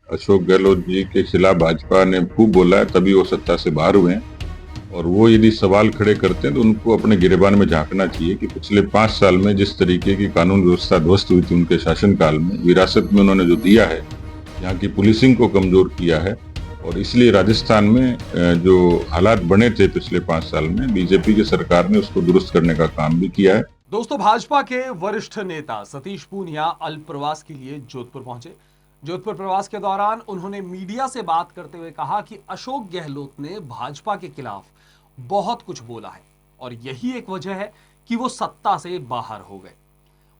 अशोक गहलोत जी के खिलाफ भाजपा ने खूब बोला है, तभी वो सत्ता से बाहर हुए हैं। और वो यदि सवाल खड़े करते हैं तो उनको अपने गिरेबान में झांकना चाहिए कि पिछले 5 साल में जिस तरीके की कानून व्यवस्था ध्वस्त हुई थी उनके शासनकाल में, विरासत में उन्होंने जो दिया है, यहाँ की पुलिसिंग को कमजोर किया है। और इसलिए राजस्थान में जो हालात बने थे पिछले 5 साल में, बीजेपी की सरकार ने उसको दुरुस्त करने का काम भी किया है। दोस्तों, भाजपा के वरिष्ठ नेता सतीश पूनिया अल्प प्रवास के लिए जोधपुर पहुंचे। जोधपुर प्रवास के दौरान उन्होंने मीडिया से बात करते हुए कहा कि अशोक गहलोत ने भाजपा के खिलाफ बहुत कुछ बोला है और यही एक वजह है कि वो सत्ता से बाहर हो गए।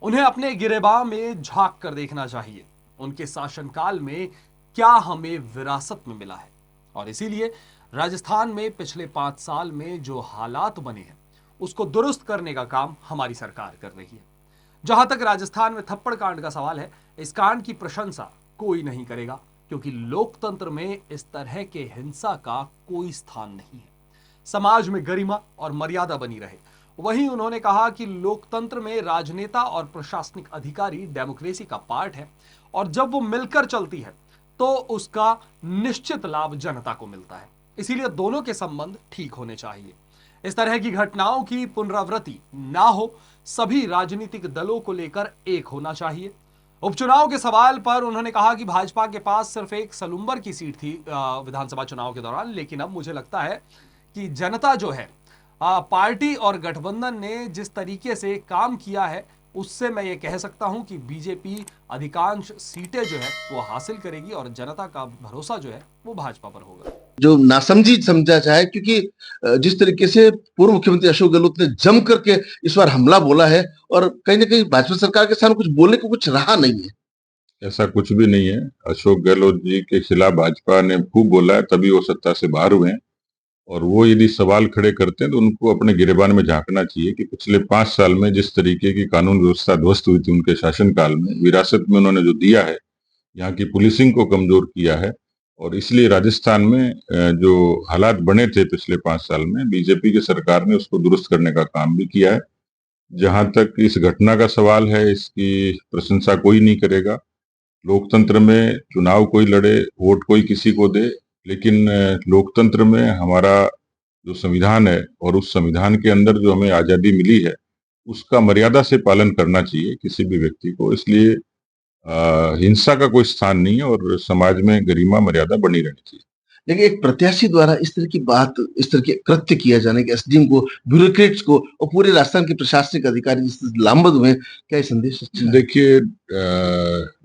उन्हें अपने गिरेबान में झांक कर देखना चाहिए, उनके शासनकाल में क्या हमें विरासत में मिला है। और इसीलिए राजस्थान में पिछले 5 साल में जो हालात बने हैं उसको दुरुस्त करने का काम हमारी सरकार कर रही है। जहां तक राजस्थान में थप्पड़ कांड का सवाल है, इस कांड की प्रशंसा कोई नहीं करेगा, क्योंकि लोकतंत्र में इस तरह के हिंसा का कोई स्थान नहीं है। समाज में गरिमा और मर्यादा बनी रहे। वहीं उन्होंने कहा कि लोकतंत्र में राजनेता और प्रशासनिक अधिकारी डेमोक्रेसी का पार्ट है और जब वो मिलकर चलती है तो उसका निश्चित लाभ जनता को मिलता है। इसीलिए दोनों के संबंध ठीक होने चाहिए। इस तरह की घटनाओं की पुनरावृत्ति ना हो, सभी राजनीतिक दलों को लेकर एक होना चाहिए। उपचुनाव के सवाल पर उन्होंने कहा कि भाजपा के पास सिर्फ एक सलूम्बर की सीट थी विधानसभा चुनाव के दौरान, लेकिन अब मुझे लगता है कि जनता जो है, पार्टी और गठबंधन ने जिस तरीके से काम किया है, उससे मैं ये कह सकता हूं कि बीजेपी अधिकांश सीटें जो है वो हासिल करेगी और जनता का भरोसा जो है वो भाजपा पर होगा। जो नासमझी समझा जाए, क्योंकि जिस तरीके से पूर्व मुख्यमंत्री अशोक गहलोत ने जम करके इस बार हमला बोला है और कहीं ना कहीं भाजपा सरकार के सामने कुछ बोलने को कुछ रहा नहीं है। ऐसा कुछ भी नहीं है। अशोक गहलोत जी के खिलाफ भाजपा ने खूब बोला है, तभी वो सत्ता से बाहर हुए हैं। और वो यदि सवाल खड़े करते हैं तो उनको अपने गिरेबान में झांकना चाहिए कि पिछले 5 साल में जिस तरीके की कानून व्यवस्था ध्वस्त हुई थी उनके शासनकाल में, विरासत में उन्होंने जो दिया है, यहाँ की पुलिसिंग को कमजोर किया है। और इसलिए राजस्थान में जो हालात बने थे पिछले 5 साल में, बीजेपी की सरकार ने उसको दुरुस्त करने का काम भी किया है। जहां तक इस घटना का सवाल है, इसकी प्रशंसा कोई नहीं करेगा। लोकतंत्र में चुनाव कोई लड़े, वोट कोई किसी को दे, लेकिन लोकतंत्र में हमारा जो संविधान है और उस संविधान के अंदर जो हमें आजादी मिली है, उसका मर्यादा से पालन करना चाहिए किसी भी व्यक्ति को। इसलिए हिंसा का कोई स्थान नहीं है और समाज में गरिमा मर्यादा बनी रहनी चाहिए। लेकिन एक प्रत्याशी द्वारा इस तरह की बात, इस तरह के कृत्य किया जाने के एसडीएम को, ब्यूरोक्रेट्स को और पूरे राजस्थान के प्रशासनिक अधिकारी जिस लामबंद हुए, क्या ये संदेश अच्छा है? देखिए,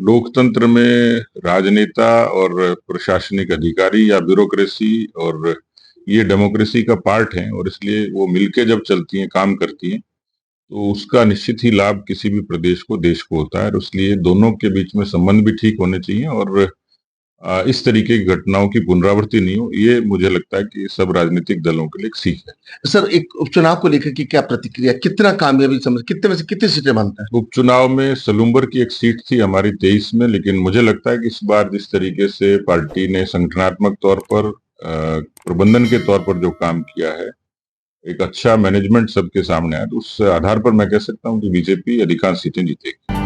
लोकतंत्र में राजनेता और प्रशासनिक अधिकारी या ब्यूरोक्रेसी और ये डेमोक्रेसी का पार्ट है, और इसलिए वो मिलके जब चलती हैं, काम करती हैं, तो उसका निश्चित ही लाभ किसी भी प्रदेश को, देश को होता है। और इसलिए दोनों के बीच में संबंध भी ठीक होने चाहिए और इस तरीके की घटनाओं की पुनरावृत्ति नहीं हो, ये मुझे लगता है कि सब राजनीतिक दलों के लिए एक सीख है। सर, एक उपचुनाव को लेकर के क्या प्रतिक्रिया, कितना कामयाबी समझ, कितने में से कितनी सीटें मानता है? उपचुनाव में सलूम्बर की एक सीट थी हमारी 23 में, लेकिन मुझे लगता है कि इस बार जिस तरीके से पार्टी ने संगठनात्मक तौर पर, प्रबंधन के तौर पर जो काम किया है, एक अच्छा मैनेजमेंट सबके सामने है, तो उस आधार पर मैं कह सकता हूं कि बीजेपी अधिकांश सीटें जीतेगी।